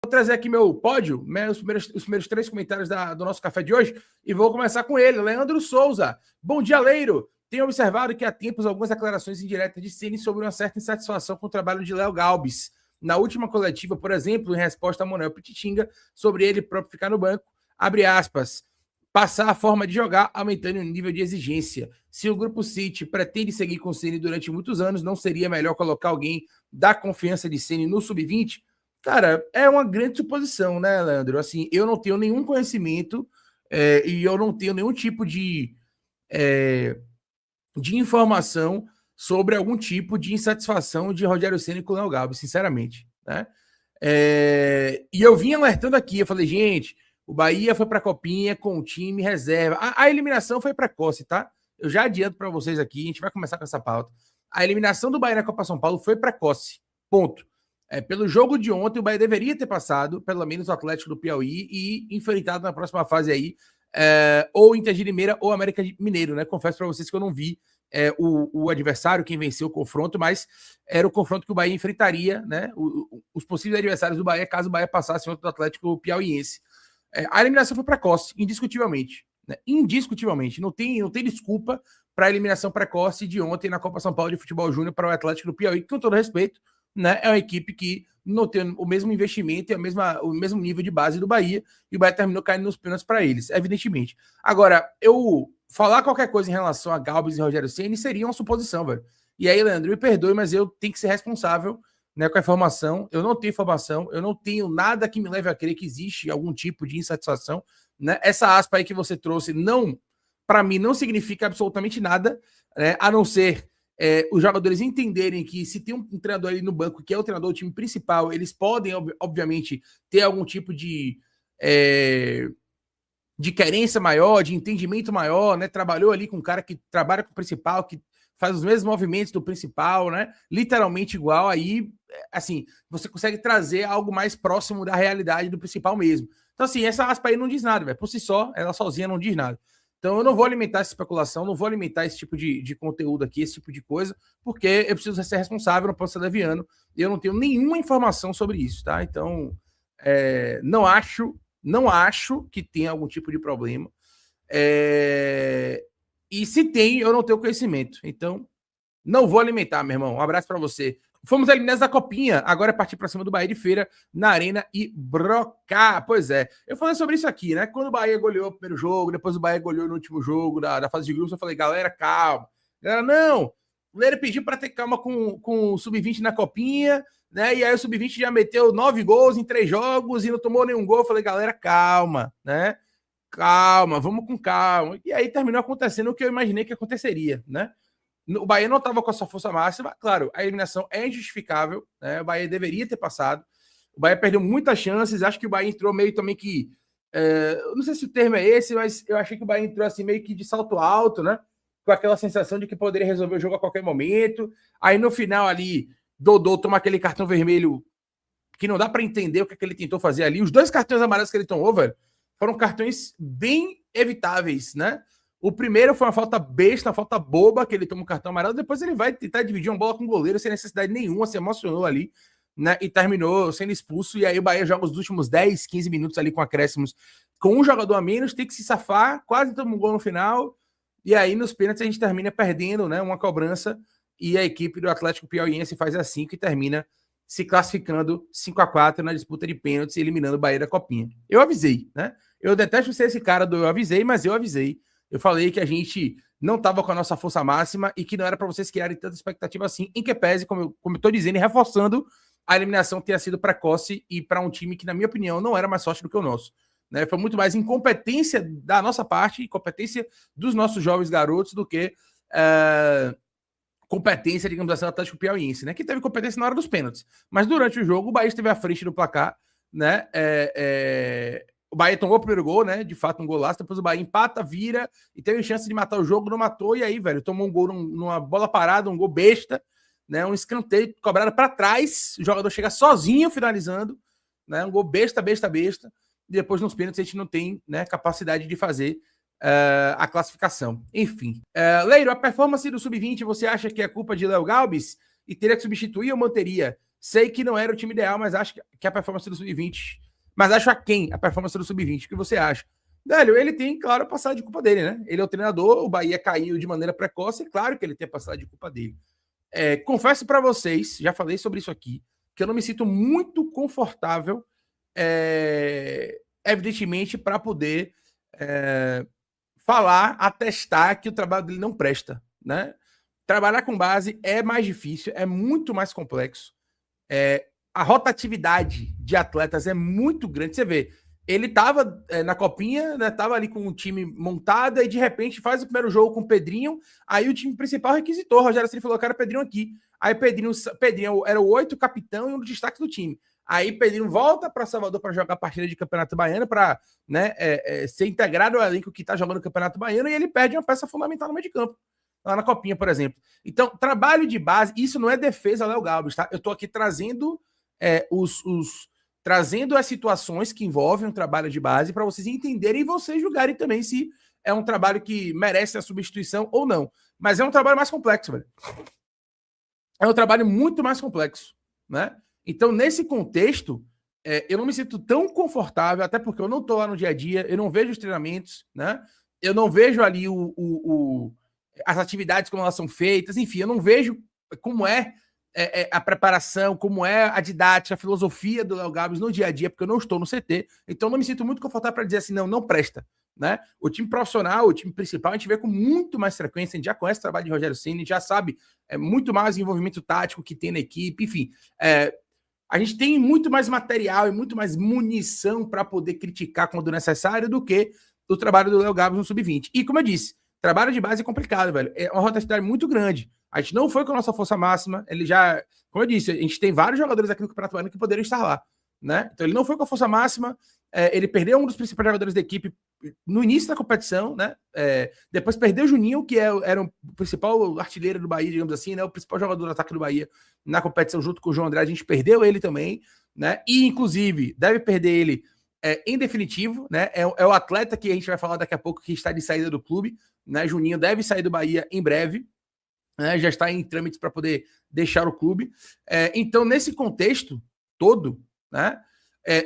trazer aqui meu pódio, né, os primeiros 3 comentários do nosso café de hoje, e vou começar com ele, Leandro Souza. Bom dia, Leiro. Tenho observado que há tempos algumas declarações indiretas de Ceni sobre uma certa insatisfação com o trabalho de Léo Galbis. Na última coletiva, por exemplo, em resposta a Manuel Pititinga, sobre ele próprio ficar no banco, abre aspas, passar a forma de jogar, aumentando o nível de exigência. Se o Grupo City pretende seguir com o Ceni durante muitos anos, não seria melhor colocar alguém da confiança de Ceni no Sub-20? Cara, é uma grande suposição, né, Leandro? Assim, eu não tenho nenhum conhecimento e eu não tenho nenhum tipo de informação sobre algum tipo de insatisfação de Rogério Ceni com o Léo Galbi, sinceramente, né? E eu vim alertando aqui, eu falei, gente, o Bahia foi para a Copinha com o time reserva. A eliminação foi precoce, tá? Eu já adianto para vocês aqui, a gente vai começar com essa pauta. A eliminação do Bahia na Copa São Paulo foi precoce, ponto. Pelo jogo de ontem, o Bahia deveria ter passado, pelo menos o Atlético do Piauí, e enfrentado na próxima fase aí, ou Inter de Limeira ou América Mineiro, né? Confesso para vocês que eu não vi o adversário, quem venceu o confronto, mas era o confronto que o Bahia enfrentaria, né? Os possíveis adversários do Bahia, caso o Bahia passasse em outro Atlético piauiense. A eliminação foi precoce, indiscutivelmente. Né? Indiscutivelmente. Não tem desculpa para a eliminação precoce de ontem na Copa São Paulo de Futebol Júnior para o Atlético do Piauí, que, com todo respeito, né, é uma equipe que não tem o mesmo investimento e o mesmo nível de base do Bahia, e o Bahia terminou caindo nos pênaltis para eles, evidentemente. Agora, eu falar qualquer coisa em relação a Galbis e Rogério Ceni seria uma suposição, velho. E aí, Leandro, me perdoe, mas eu tenho que ser responsável, né, com a informação. Eu não tenho informação, eu não tenho nada que me leve a crer que existe algum tipo de insatisfação. Né? Essa aspa aí que você trouxe, para mim, não significa absolutamente nada, né, a não ser os jogadores entenderem que se tem um treinador ali no banco, que é o treinador do time principal, eles podem, obviamente, ter algum tipo de querência maior, de entendimento maior, né? Trabalhou ali com um cara que trabalha com o principal, que faz os mesmos movimentos do principal, né? Literalmente igual, aí, assim, você consegue trazer algo mais próximo da realidade do principal mesmo. Então, assim, essa aspa aí não diz nada, velho. Por si só, ela sozinha não diz nada. Então, eu não vou alimentar essa especulação, não vou alimentar esse tipo de conteúdo aqui, esse tipo de coisa, porque eu preciso ser responsável, não posso ser leviano, e eu não tenho nenhuma informação sobre isso, tá? Então, não acho que tenha algum tipo de problema. E se tem, eu não tenho conhecimento. Então, não vou alimentar, meu irmão. Um abraço para você. Fomos eliminados da Copinha. Agora é partir para cima do Bahia de Feira, na Arena e brocar. Pois é. Eu falei sobre isso aqui, né? Quando o Bahia goleou o primeiro jogo, depois o Bahia goleou no último jogo da fase de grupos, eu falei, galera, calma. Galera, não. O Leiro pediu para ter calma com o Sub-20 na Copinha, né? E aí o Sub-20 já meteu 9 gols em 3 jogos e não tomou nenhum gol. Eu falei, galera, calma, né? Calma, vamos com calma. E aí terminou acontecendo o que eu imaginei que aconteceria, né? O Bahia não estava com a sua força máxima. Claro, a eliminação é injustificável, né? O Bahia deveria ter passado. O Bahia perdeu muitas chances. Acho que o Bahia entrou meio também que... não sei se o termo é esse, mas eu achei que o Bahia entrou assim meio que de salto alto, né? Com aquela sensação de que poderia resolver o jogo a qualquer momento. Aí no final ali, Dodô toma aquele cartão vermelho que não dá para entender o que ele tentou fazer ali. Os 2 cartões amarelos que ele tomou, velho, foram cartões bem evitáveis, né? O primeiro foi uma falta besta, uma falta boba, que ele toma um cartão amarelo. Depois ele vai tentar dividir uma bola com o goleiro sem necessidade nenhuma, se emocionou ali, né? E terminou sendo expulso. E aí o Bahia joga os últimos 10, 15 minutos ali com acréscimos, com um jogador a menos, tem que se safar, quase toma um gol no final. E aí nos pênaltis a gente termina perdendo, né? Uma cobrança. E a equipe do Atlético Piauiense faz a 5 e termina se classificando 5-4 na disputa de pênaltis e eliminando o Bahia da Copinha. Eu avisei, né? Eu detesto ser esse cara do eu avisei, mas eu avisei. Eu falei que a gente não estava com a nossa força máxima e que não era para vocês criarem tanta expectativa assim, em que pese, como eu estou dizendo e reforçando, a eliminação tenha sido precoce e para um time que, na minha opinião, não era mais forte do que o nosso. Né? Foi muito mais incompetência da nossa parte, incompetência dos nossos jovens garotos do que competência, digamos assim, do Atlético Piauiense, né? Que teve competência na hora dos pênaltis. Mas durante o jogo, o Bahia esteve à frente do placar, né? O Bahia tomou o primeiro gol, né? De fato, um golaço. Depois o Bahia empata, vira e teve chance de matar o jogo, não matou. E aí, velho, tomou um gol numa bola parada, um gol besta, né? Um escanteio cobrado para trás. O jogador chega sozinho finalizando, né? Um gol besta. E depois nos pênaltis a gente não tem, né, capacidade de fazer a classificação. Enfim. Leiro, a performance do Sub-20, você acha que é culpa de Léo Galbis e teria que substituir ou manteria? Sei que não era o time ideal, mas acho que a performance do Sub-20... Mas acho a performance do Sub-20. O que você acha? Velho, ele tem, claro, a passagem de culpa dele, né? Ele é o treinador, o Bahia caiu de maneira precoce, é claro que ele tem a passagem de culpa dele. Confesso para vocês, já falei sobre isso aqui, que eu não me sinto muito confortável, evidentemente, para poder falar, atestar que o trabalho dele não presta, né? Trabalhar com base é mais difícil, é muito mais complexo. A rotatividade de atletas é muito grande. Você vê, ele estava na Copinha, né, tava ali com o time montado, e de repente faz o primeiro jogo com o Pedrinho, aí o time principal requisitou, o Rogério Ceni falou, cara, Pedrinho aqui. Aí Pedrinho era o 8 capitão e um dos destaques do time. Aí Pedrinho volta para Salvador para jogar a partida de Campeonato Baiano, para ser integrado ao elenco que está jogando o Campeonato Baiano, e ele perde uma peça fundamental no meio de campo, lá na Copinha, por exemplo. Então, trabalho de base, isso não é defesa Léo Galbis, tá? Eu estou aqui trazendo trazendo as situações que envolvem um trabalho de base para vocês entenderem e vocês julgarem também se é um trabalho que merece a substituição ou não. Mas é um trabalho mais complexo, velho. É um trabalho muito mais complexo, né? Então, nesse contexto, eu não me sinto tão confortável, até porque eu não estou lá no dia a dia, eu não vejo os treinamentos, né? Eu não vejo ali as atividades como elas são feitas, enfim, eu não vejo como a preparação, como é a didática, a filosofia do Léo Galbis no dia a dia, porque eu não estou no CT, então não me sinto muito confortável para dizer assim, não presta, né? O time profissional, o time principal, a gente vê com muito mais frequência, a gente já conhece o trabalho de Rogério Ceni, já sabe muito mais o envolvimento tático que tem na equipe, enfim, a gente tem muito mais material e muito mais munição para poder criticar quando necessário do que o trabalho do Léo Galbis no Sub-20. E como eu disse, trabalho de base é complicado, velho, é uma rotatividade muito grande. A gente não foi com a nossa força máxima. Ele já, como eu disse, a gente tem vários jogadores aqui no Campeonato Baiano que poderiam estar lá, né? Então ele não foi com a força máxima. Ele perdeu um dos principais jogadores da equipe no início da competição, né? Depois perdeu o Juninho, que era o principal artilheiro do Bahia, digamos assim, né? O principal jogador do ataque do Bahia na competição, junto com o João André. A gente perdeu ele também, né? E, inclusive, deve perder ele em definitivo, né? É o atleta que a gente vai falar daqui a pouco que está de saída do clube, né? Juninho deve sair do Bahia em breve. Já está em trâmites para poder deixar o clube. Então, nesse contexto todo, né,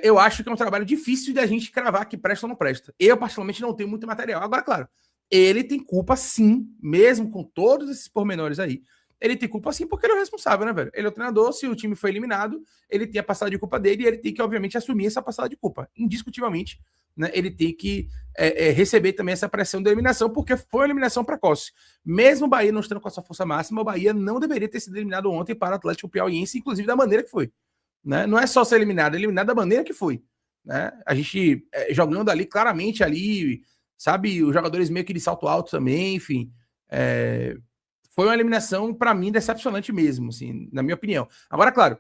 eu acho que é um trabalho difícil de a gente cravar que presta ou não presta. Eu, particularmente, não tenho muito material. Agora, claro, ele tem culpa sim, mesmo com todos esses pormenores aí. Ele tem culpa sim porque ele é o responsável, né, velho? Ele é o treinador, se o time foi eliminado, ele tem a passada de culpa dele e ele tem que, obviamente, assumir essa passada de culpa. Indiscutivelmente, né, ele tem que receber também essa pressão da eliminação, porque foi uma eliminação precoce. Mesmo o Bahia não estando com a sua força máxima, o Bahia não deveria ter sido eliminado ontem para o Atlético Piauiense, inclusive da maneira que foi. Né? Não é só ser eliminado, é eliminado da maneira que foi. Né? A gente jogando ali, claramente ali, sabe, os jogadores meio que de salto alto também, enfim. Foi uma eliminação, para mim, decepcionante mesmo, assim, na minha opinião. Agora, claro,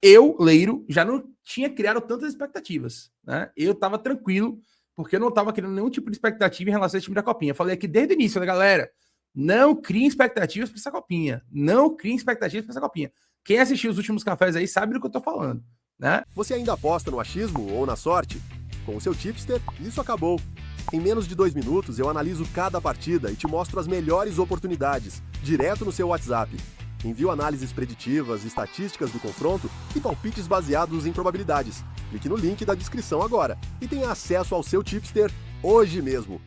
eu, Leiro, já não tinha criado tantas expectativas, né? Eu tava tranquilo, porque eu não tava criando nenhum tipo de expectativa em relação a esse time da Copinha. Eu falei aqui desde o início, né, galera? Não criem expectativas para essa Copinha. Não criem expectativas para essa Copinha. Quem assistiu os últimos cafés aí sabe do que eu tô falando, né? Você ainda aposta no achismo ou na sorte? Com o seu tipster, isso acabou. Em menos de 2 minutos, eu analiso cada partida e te mostro as melhores oportunidades, direto no seu WhatsApp. Envio análises preditivas, estatísticas do confronto e palpites baseados em probabilidades. Clique no link da descrição agora e tenha acesso ao seu tipster hoje mesmo.